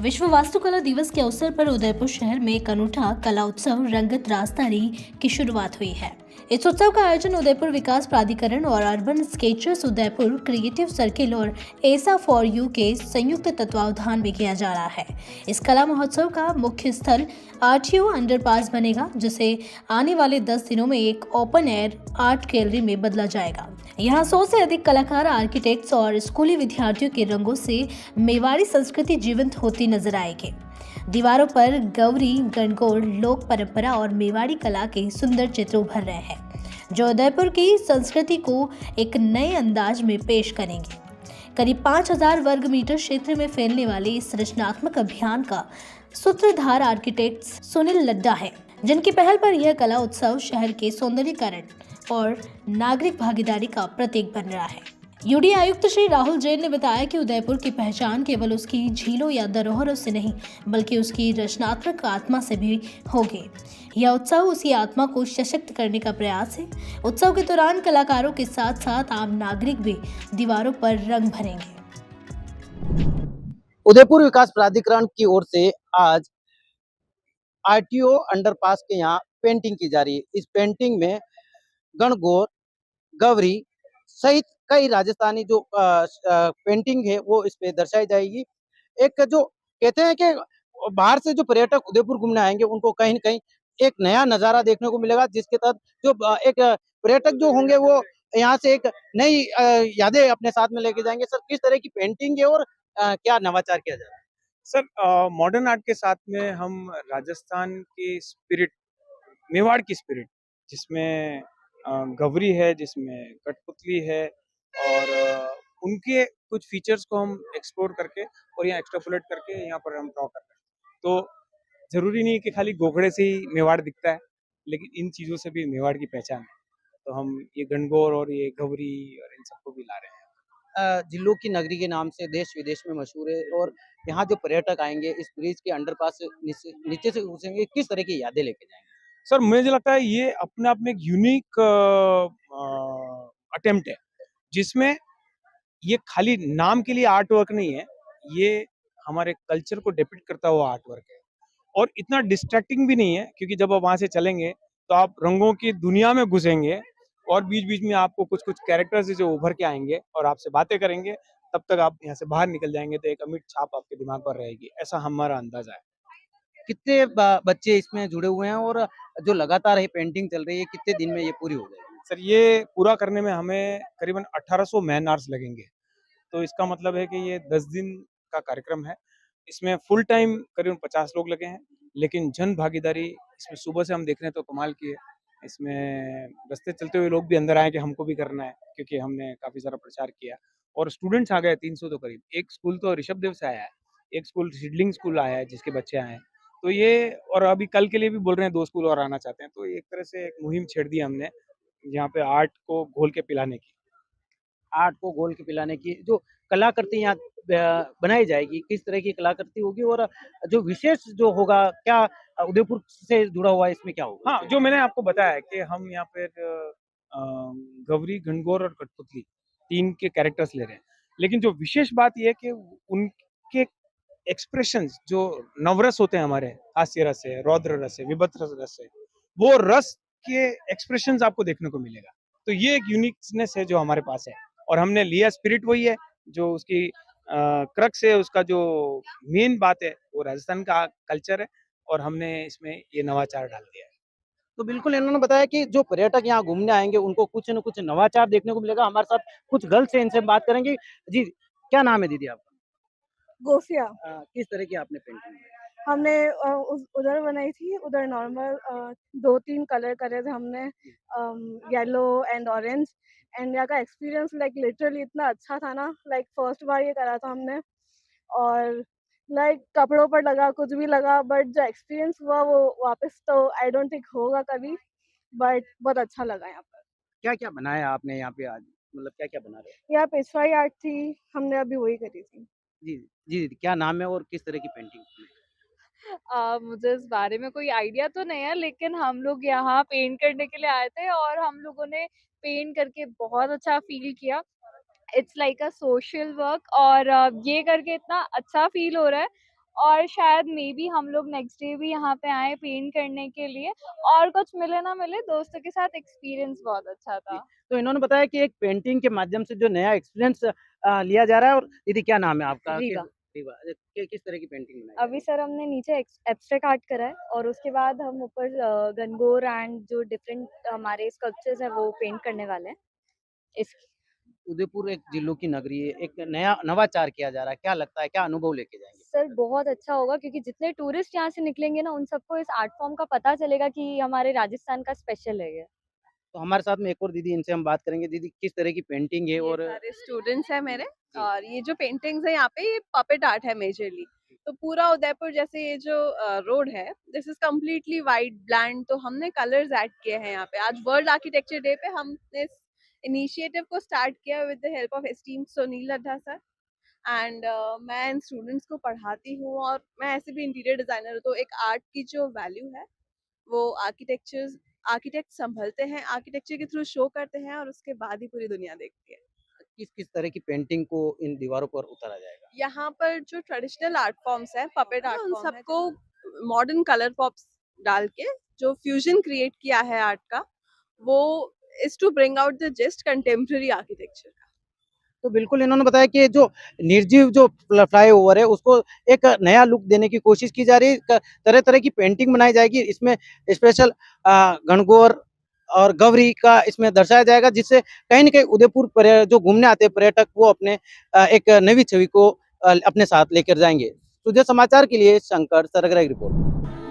विश्व वास्तुकला दिवस के अवसर पर उदयपुर शहर में एक अनूठा कला उत्सव रंगत राजधानी की शुरुआत हुई है। इस उत्सव का आयोजन उदयपुर विकास प्राधिकरण और urban Skechers Udaipur creative circle और एसा फॉर यू के संयुक्त तत्वावधान में किया जा रहा है। इस कला महोत्सव का मुख्य स्थल आरटीओ अंडरपास बनेगा, जिसे आने वाले 10 दिनों में एक ओपन एयर आर्ट गैलरी में बदला जाएगा। यहाँ 100 से अधिक कलाकार, आर्किटेक्ट्स और स्कूली विद्यार्थियों के रंगों से मेवाड़ी संस्कृति जीवंत होती नजर आएगी। दीवारों पर गौरी, गणगौर, लोक परंपरा और मेवाड़ी कला के सुंदर चित्र उभर रहे हैं, जो उदयपुर की संस्कृति को एक नए अंदाज में पेश करेंगे। करीब 5000 वर्ग मीटर क्षेत्र में फैलने वाले इस रचनात्मक अभियान का सूत्रधार आर्किटेक्ट सुनील लड्डा है, जिनकी पहल पर यह कला उत्सव शहर के सौंदर्यीकरण और नागरिक भागीदारी का प्रतीक बन रहा है। यूडी आयुक्त श्री राहुल जैन ने बताया कि उदयपुर की पहचान केवल उसकी झीलों या धरोहरों से नहीं, बल्कि उसकी रचनात्मक आत्मा से भी होगी। यह उत्सव उसी आत्मा को सशक्त करने का प्रयास है। उत्सव के दौरान कलाकारों के साथ साथ आम नागरिक भी दीवारों पर रंग भरेंगे। उदयपुर विकास प्राधिकरण की ओर से आज आरटीओ अंडरपास के यहाँ पेंटिंग की जा रही है। इस पेंटिंग में गणगौर, गौरी सहित कई राजस्थानी जो पेंटिंग है वो इस पे दर्शाई जाएगी। एक जो कहते हैं कि बाहर से जो पर्यटक उदयपुर घूमने आएंगे उनको कहीं न कहीं एक नया नज़ारा देखने को मिलेगा, जिसके तहत जो एक पर्यटक जो होंगे वो यहाँ से एक नई यादें अपने साथ में लेके जाएंगे। सर, किस तरह की पेंटिंग है और क्या नवाचार किया जा रहा है? सर, मॉडर्न आर्ट के साथ में हम राजस्थान की स्पिरिट, मेवाड़ की स्पिरिट, जिसमें गवरी है, जिसमें कठपुतली है और उनके कुछ फीचर्स को हम एक्सप्लोर करके और यहाँ एक्सट्रापोलेट करके यहाँ पर हम ड्रॉ कर रहे हैं। तो ज़रूरी नहीं कि खाली गोखड़े से ही मेवाड़ दिखता है, लेकिन इन चीज़ों से भी मेवाड़ की पहचान है। तो हम ये गणगौर और ये गवरी और इन सबको भी ला रहे हैं। जिलों की नगरी के नाम से देश विदेश में मशहूर है और यहाँ जो पर्यटक आएंगे इस ब्रिज के अंडरपास से नीचे से घुसेंगे, किस तरह की यादें लेके जाएंगे? सर, मुझे लगता है ये अपने आप में एक यूनिक अटेम्प्ट है, जिसमें ये खाली नाम के लिए आर्ट वर्क नहीं है, ये हमारे कल्चर को डिपिक्ट करता हुआ आर्ट वर्क है और इतना डिस्ट्रैक्टिंग भी नहीं है, क्योंकि जब आप वहाँ से चलेंगे तो आप रंगों की दुनिया में घुसेंगे और बीच-बीच में आपको कुछ-कुछ कैरेक्टर्स जो उभर के आएँगे और आपसे बातें करेंगे, तब तक आप यहाँ से बाहर निकल जाएँगे तो एक अमिट छाप आपके दिमाग पर रहेगी, ऐसा हमारा अंदाज़ा है। कितने बच्चे इसमें जुड़े हुए हैं और जो लगातार ये पेंटिंग चल रही है, कितने दिन में ये पूरी हो जाएगी? सर, ये पूरा करने में हमें करीबन 1800 मैन आवर्स लगेंगे। तो इसका मतलब है कि ये 10 दिन का कार्यक्रम है। इसमें फुल टाइम करीबन 50 लोग लगे हैं, लेकिन जन भागीदारी इसमें सुबह से हम देख रहे हैं तो कमाल की है। इसमें रास्ते चलते हुए लोग भी अंदर आए कि हमको भी करना है, क्योंकि हमने काफ़ी सारा प्रचार किया और स्टूडेंट्स आ गए 300 तो करीब। एक स्कूल तो ऋषभदेव से आया है, एक स्कूल सिडलिंग स्कूल आया है जिसके बच्चे आए हैं। तो ये और अभी कल के लिए भी बोल रहे हैं 2 स्कूल और आना चाहते हैं। तो एक तरह से एक मुहिम छेड़ दी हमने, यहाँ पे आर्ट को घोल के पिलाने की। आर्ट को घोल के पिलाने की जो कलाकृति यहाँ बनाई जाएगी, किस तरह की कलाकृति होगी और जो विशेष जो होगा क्या उदयपुर से जुड़ा हुआ है, इसमें क्या होगा? हाँ, जो मैंने आपको बताया कि हम यहाँ पे गौरी, गणगौर और कठपुतली 3 के कैरेक्टर्स ले रहे हैं। लेकिन जो विशेष बात ये है कि उनके एक्सप्रेशंस जो नवरस होते हैं हमारे, हास्य रस है, रौद्र रस है, वीभत्स रस है, वो रस के एक्सप्रेशंस आपको देखने को मिलेगा। तो ये एक यूनिकनेस है जो हमारे पास है और हमने लिया स्पिरिट वही है, जो उसकी क्रक्स है, उसका जो मेन बात है, वो राजस्थान का कल्चर है और हमने इसमें ये नवाचार डाल दिया है। तो बिल्कुल इन्होंने बताया कि जो पर्यटक यहाँ घूमने आएँगे उनको कुछ न कुछ नवाचार देखने को मिलेगा। हमारे साथ कुछ गर्ल्स हैं, इनसे बात करेंगे। जी, क्या नाम है दीदी आपका? गोफिया किस तरह की आपने पेंटिंग बनाई? हमने उधर बनाई थी, उधर नॉर्मल 2-3 कलर करे थे हमने, येलो एंड ऑरेंज। एंड यहाँ का एक्सपीरियंस लाइक लिटरली इतना अच्छा था ना, लाइक फर्स्ट बार ये करा था हमने। और लाइक कपड़ों पर लगा, कुछ भी लगा, बट जो एक्सपीरियंस हुआ वो वापस तो आई डोंट थिंक होगा कभी, बट बहुत अच्छा लगा यहाँ पर। क्या-क्या बनाया आपने यहाँ पे आज? मतलब क्या-क्या बना रहे हो? यहाँ पेशवाई आर्ट थी, हमने अभी वही करी थी। जी, जी दीदी, क्या नाम है और किस तरह की पेंटिंग? मुझे इस बारे में कोई आइडिया तो नहीं है, लेकिन हम लोग यहाँ पेंट करने के लिए आए थे और हम लोगों ने पेंट करके बहुत अच्छा फील किया। It's like a social work और ये करके इतना अच्छा फील हो रहा है और शायद मे बी हम लोग नेक्स्ट डे भी यहाँ पे आए पेंट करने के लिए, और कुछ मिले ना मिले दोस्तों के साथ एक्सपीरियंस बहुत अच्छा जी। था। तो इन्होंने बताया कि एक पेंटिंग के माध्यम से जो नया एक्सपीरियंस लिया जा रहा है। और दीदी क्या नाम है आपका? रीवा। रीवा। किस तरह की पेंटिंग बनाई जा अभी रही है? सर हमने नीचे एब्स्ट्रैक्ट आर्ट करा है और उसके बाद हम ऊपर गनगोर एंड जो डिफरेंट हमारे स्कल्पचर्स है वो पेंट करने वाले हैं। इस उदयपुर एक जिलों की नगरी है, एक नया नवाचार किया जा रहा है, क्या लगता है, क्या अनुभव लेके जाएंगे? सर बहुत अच्छा होगा क्योंकि जितने टूरिस्ट यहाँ से निकलेंगे ना उन सबको इस आर्ट फॉर्म का पता चलेगा कि हमारे राजस्थान का स्पेशल है ये। तो हमारे साथ में एक और दीदी, इनसे हम बात करेंगे। दीदी किस तरह की पेंटिंग है? ये और सारे स्टूडेंट्स हैं मेरे। जी। और ये जो पेंटिंग्स है यहाँ पे ये पपेट आर्ट है मेजरली। तो पूरा उदयपुर जैसे ये जो रोड है this is completely white bland, तो हमने कलर्स ऐड किए हैं यहाँ पे। आज वर्ल्ड आर्किटेक्चर डे पे हमने इस इनिशिएटिव को स्टार्ट किया with the help of esteemed Sunil Laddha sir. And मैं इन स्टूडेंट्स को पढ़ाती हूँ और मैं ऐसे भी इंटीरियर डिजाइनर हूँ, तो एक आर्ट की जो वैल्यू है वो आर्किटेक्ट संभलते हैं, आर्किटेक्चर के थ्रू शो करते हैं और उसके बाद ही पूरी दुनिया देखती है। किस किस तरह की पेंटिंग को इन दीवारों पर उतारा जाएगा? यहाँ पर जो ट्रेडिशनल आर्ट फॉर्म्स है, पपेट आर्ट उन उन सबको मॉडर्न कलर पॉप्स डाल के जो फ्यूजन क्रिएट किया है आर्ट का, वो is to bring out the just contemporary architecture. तो बिल्कुल इन्होंने बताया कि जो निर्जीव जो फ्लाईओवर है उसको एक नया लुक देने की कोशिश की जा रही है। तरह तरह की पेंटिंग बनाई जाएगी, इसमें स्पेशल गणगौर और गौरी का इसमें दर्शाया जाएगा, जिससे कहीं ना कहीं उदयपुर जो घूमने आते हैं पर्यटक वो अपने एक नई छवि को अपने साथ लेकर जाएंगे। सुधे समाचार के लिए शंकर सरगरा की रिपोर्ट।